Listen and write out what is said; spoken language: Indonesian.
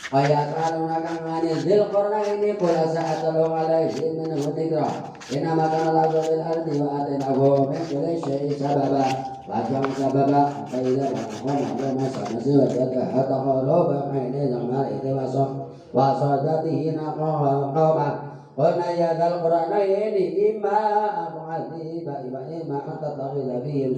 Ayat alunakang anizil korna ini pula saat tolong alaihi minhu tikra ina makana lagu bil ardi wa atinahu min kulli syai'in sababa wajang sababa faida rahman wa masanasi wa jaka taqaruba maini zaman itu wasadatihi naqaba qulna ya dal qur'ana ini imma mu'adhiba imma anta taghidha bihim